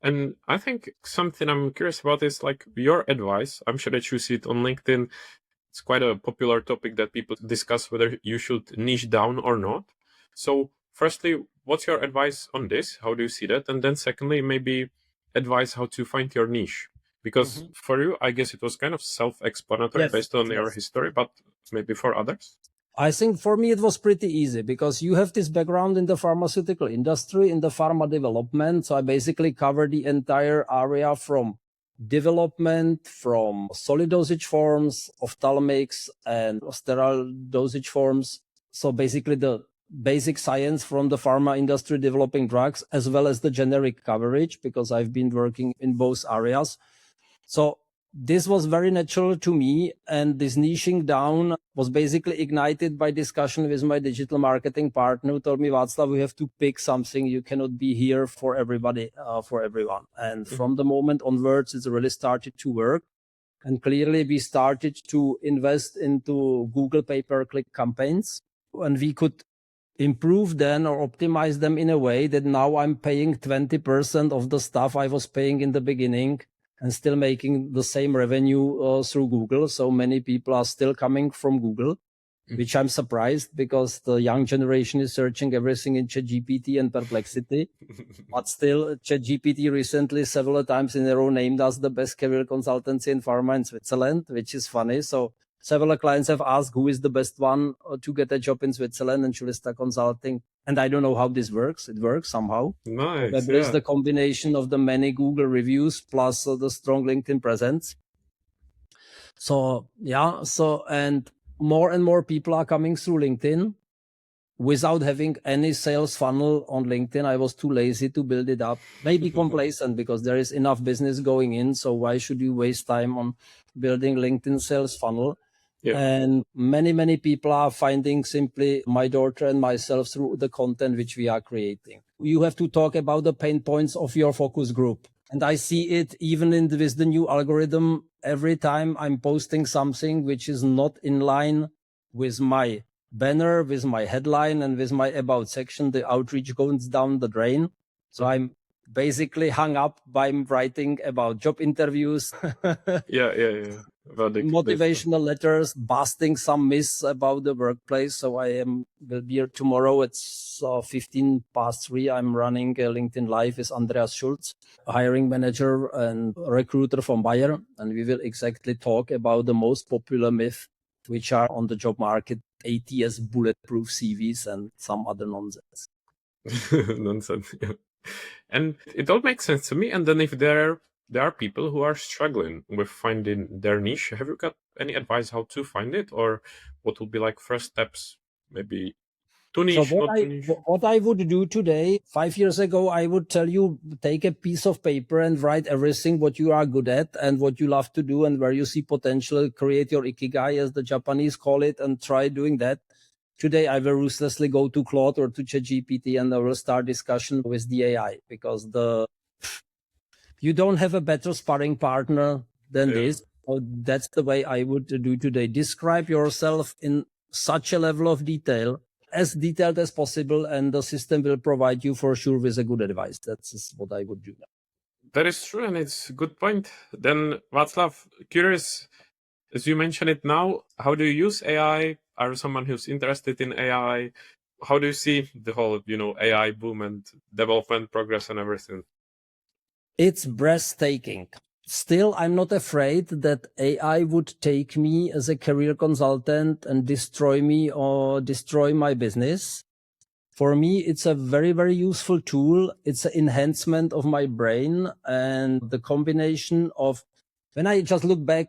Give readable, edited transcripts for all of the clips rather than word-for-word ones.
And I think something I'm curious about is like your advice. I'm sure that you see it on LinkedIn. It's quite a popular topic that people discuss whether you should niche down or not. So firstly, what's your advice on this? How do you see that? And then secondly, maybe advice how to find your niche. Because for you, I guess it was kind of self-explanatory based on your history, but maybe for others? I think for me it was pretty easy because you have this background in the pharmaceutical industry, in the pharma development. So I basically cover the entire area from development, from solid dosage forms, ophthalmics, and sterile dosage forms. So basically the basic science from the pharma industry developing drugs, as well as the generic coverage, because I've been working in both areas. So this was very natural to me, and this niching down was basically ignited by discussion with my digital marketing partner, who told me, Václav, we have to pick something. You cannot be here for everybody, for everyone. And from the moment onwards, it really started to work. And clearly we started to invest into Google pay-per-click campaigns, and we could improve them or optimize them in a way that now I'm paying 20% of the stuff I was paying in the beginning, and still making the same revenue through Google. So many people are still coming from Google, which I'm surprised because the young generation is searching everything in ChatGPT and Perplexity. But still, ChatGPT recently several times in a row named us the best career consultancy in pharma in Switzerland, which is funny. So several clients have asked who is the best one to get a job in Switzerland, and Sulista Consulting. And I don't know how this works. It works somehow. Nice. Probably it's the combination of the many Google reviews plus the strong LinkedIn presence. So yeah, and more people are coming through LinkedIn without having any sales funnel on LinkedIn. I was too lazy to build it up. Maybe complacent because there is enough business going in. So why should you waste time on building LinkedIn sales funnel? Yeah. And many people are finding simply my daughter and myself through the content which we are creating. You have to talk about the pain points of your focus group. And I see it even with the new algorithm. Every time I'm posting something which is not in line with my banner, with my headline, and with my about section, the outreach goes down the drain. So I'm basically hung up by writing about job interviews. Yeah. Motivational letters, busting some myths about the workplace. So will be here tomorrow. It's 3:15. I'm running a LinkedIn Live with Andreas Schulz, a hiring manager and recruiter from Bayer. And we will exactly talk about the most popular myth which are on the job market, ATS bulletproof CVs and some other nonsense. Nonsense, yeah. And it all makes sense to me. And then if there are people who are struggling with finding their niche, have you got any advice how to find it, or what would be like first steps, maybe to niche, so what I would do today, 5 years ago, I would tell you, take a piece of paper and write everything what you are good at and what you love to do and where you see potential, create your ikigai, as the Japanese call it, and try doing that. Today, I will ruthlessly go to Claude or to ChatGPT and I will start discussion with the AI, because you don't have a better sparring partner than this. So that's the way I would do today. Describe yourself in such a level of detail, as detailed as possible, and the system will provide you for sure with a good advice. That's what I would do now. That is true, and it's a good point. Then, Václav, curious, as you mentioned it now, how do you use AI? Are you someone who's interested in AI? How do you see the whole, AI boom and development progress and everything? It's breathtaking. Still, I'm not afraid that AI would take me as a career consultant and destroy me or destroy my business. For me, it's a very, very useful tool. It's an enhancement of my brain, and the combination of, when I just look back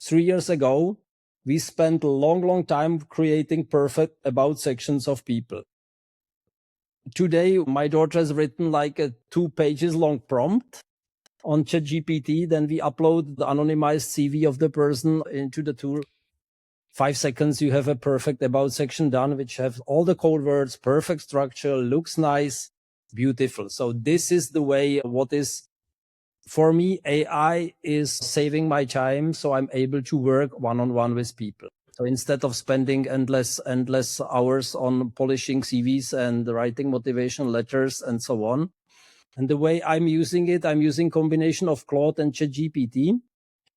3 years ago, we spent a long time creating perfect about sections of people. Today, my daughter has written like a 2 pages long prompt on ChatGPT. Then we upload the anonymized CV of the person into the tool. 5 seconds, you have a perfect about section done, which has all the code words, perfect structure, looks nice, beautiful. So this is the way. What is, for me, AI is saving my time, so I'm able to work one-on-one with people. So instead of spending endless hours on polishing CVs and writing motivational letters and so on, And the way I'm using it, I'm using combination of Claude and ChatGPT,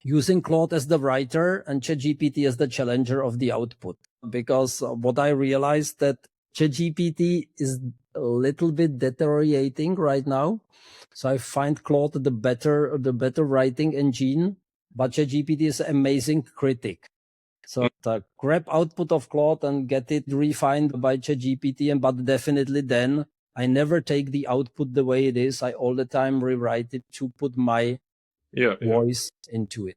using Claude as the writer and ChatGPT as the challenger of the output. Because what I realized that ChatGPT is a little bit deteriorating right now. So I find Claude the better writing engine, but ChatGPT is an amazing critic. So grab output of Claude and get it refined by ChatGPT, but definitely then I never take the output the way it is. I all the time rewrite it to put my voice into it.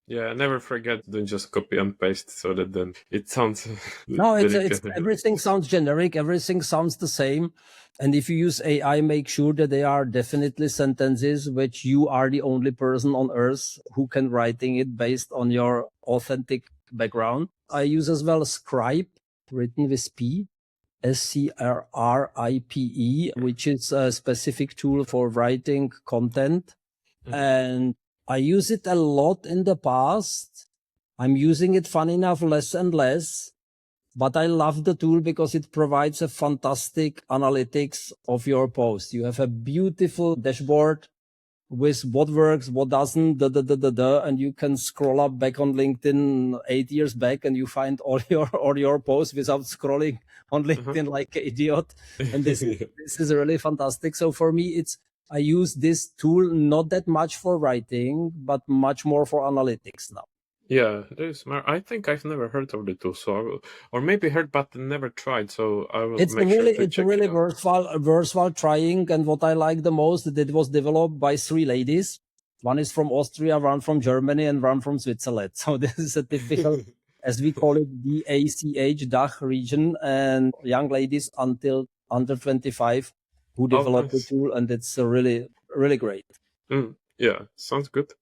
Yeah, never forget to just copy and paste so that then it sounds. No, it's everything sounds generic. Everything sounds the same. And if you use AI, make sure that they are definitely sentences which you are the only person on earth who can writing it based on your authentic background. I use as well Scribe, written with P, SCRRIPE, which is a specific tool for writing content. And I use it a lot in the past. I'm using it, fun enough, less and less. But I love the tool because it provides a fantastic analytics of your post. You have a beautiful dashboard with what works, what doesn't, and you can scroll up back on LinkedIn 8 years back and you find all your posts without scrolling on LinkedIn like an idiot. And this is really fantastic. So for me, I use this tool not that much for writing, but much more for analytics now. Yeah, I think I've never heard of the tool, or maybe heard but never tried. So I will. It's really versatile trying. And what I like the most, that it was developed by 3 ladies. One is from Austria, one from Germany, and one from Switzerland. So this is a typical, as we call it, DACH, DACH region, and young ladies until under 25 who developed the tool, and it's really, really great. Yeah, sounds good.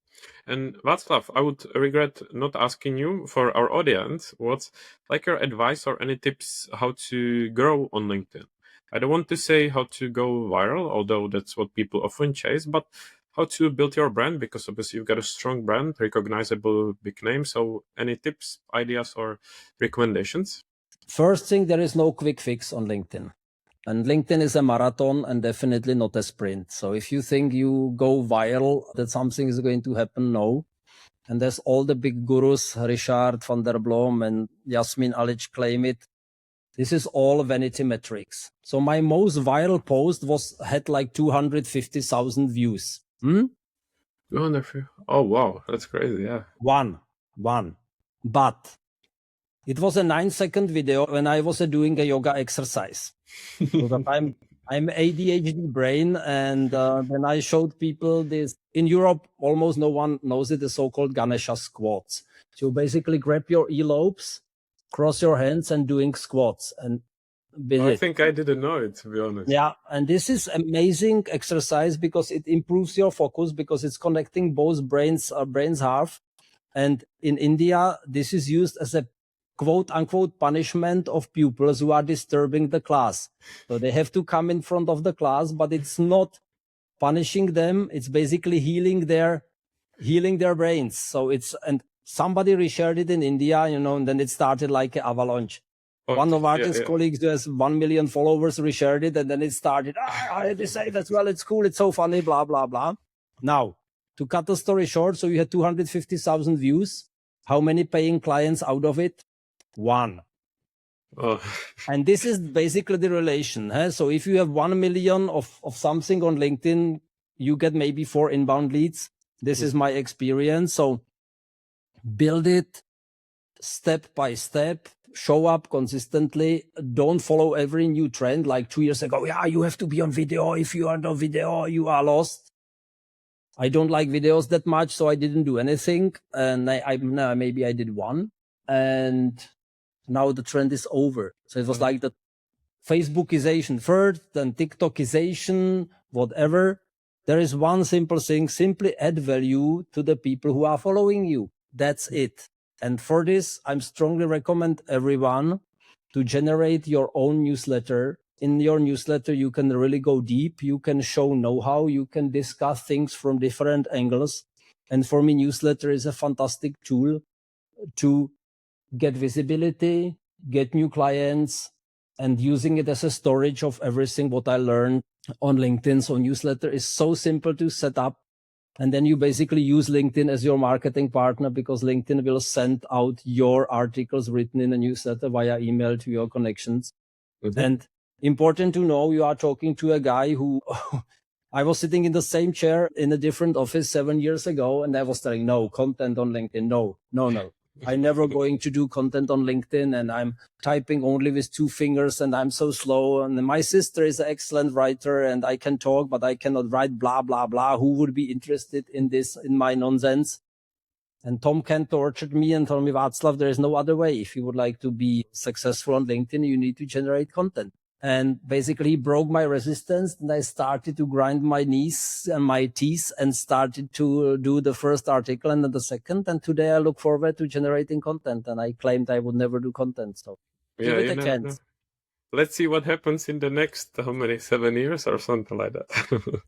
And Václav, I would regret not asking you, for our audience, what's like your advice or any tips how to grow on LinkedIn? I don't want to say how to go viral, although that's what people often chase, but how to build your brand, because obviously you've got a strong brand, recognizable big name. So any tips, ideas, or recommendations? First thing, there is no quick fix on LinkedIn. And LinkedIn is a marathon and definitely not a sprint. So if you think you go viral, that something is going to happen, no. And there's all the big gurus, Richard van der Blom and Yasmin Alic claim it. This is all vanity metrics. So my most viral post had like 250,000 views. 250. Oh, wow. That's crazy. Yeah. One. But it was a 9-second video when I was doing a yoga exercise. So I'm ADHD brain, and then I showed people this. In Europe, almost no one knows it, the so-called Ganesha squats. So basically grab your earlobes, cross your hands, and doing squats. And I think I didn't know it, to be honest. Yeah, and this is amazing exercise because it improves your focus, because it's connecting both brains half. And in India, this is used as a quote unquote punishment of pupils who are disturbing the class. So they have to come in front of the class, but it's not punishing them. It's basically healing their brains. So and somebody reshared it in India, and then it started like an avalanche. One of Novartis colleagues who has 1 million followers reshared it, and then it started. I had to say that's, well, it's cool, it's so funny, blah, blah, blah. Now, to cut the story short, so you had 250,000 views. How many paying clients out of it? 1. And this is basically the relation. So if you have 1 million of something on LinkedIn, you get maybe 4 inbound leads. This is my experience. So build it step by step, show up consistently. Don't follow every new trend. Like 2 years ago, you have to be on video. If you are on video, you are lost. I don't like videos that much, so I didn't do anything. And maybe I did 1. And now the trend is over. So it was like the Facebookization first, then TikTokization, whatever. There is one simple thing: simply add value to the people who are following you. That's it. And for this, I strongly recommend everyone to generate your own newsletter. In your newsletter, you can really go deep. You can show know-how. You can discuss things from different angles. And for me, newsletter is a fantastic tool to get visibility, get new clients, and using it as a storage of everything what I learned on LinkedIn. So newsletter is so simple to set up. And then you basically use LinkedIn as your marketing partner, because LinkedIn will send out your articles written in a newsletter via email to your connections. Mm-hmm. And important to know, you are talking to a guy who I was sitting in the same chair in a different office 7 years ago, and I was telling, no, content on LinkedIn. No. I'm never going to do content on LinkedIn, and I'm typing only with 2 fingers, and I'm so slow. And my sister is an excellent writer, and I can talk, but I cannot write blah, blah, blah. Who would be interested in this, in my nonsense? And Tom Ken tortured me and told me, Václav, there is no other way. If you would like to be successful on LinkedIn, you need to generate content. And basically he broke my resistance, and I started to grind my knees and my teeth and started to do the first article and then the second. And today I look forward to generating content, and I claimed I would never do content. So give it a chance. Let's see what happens in the next, how many, 7 years or something like that.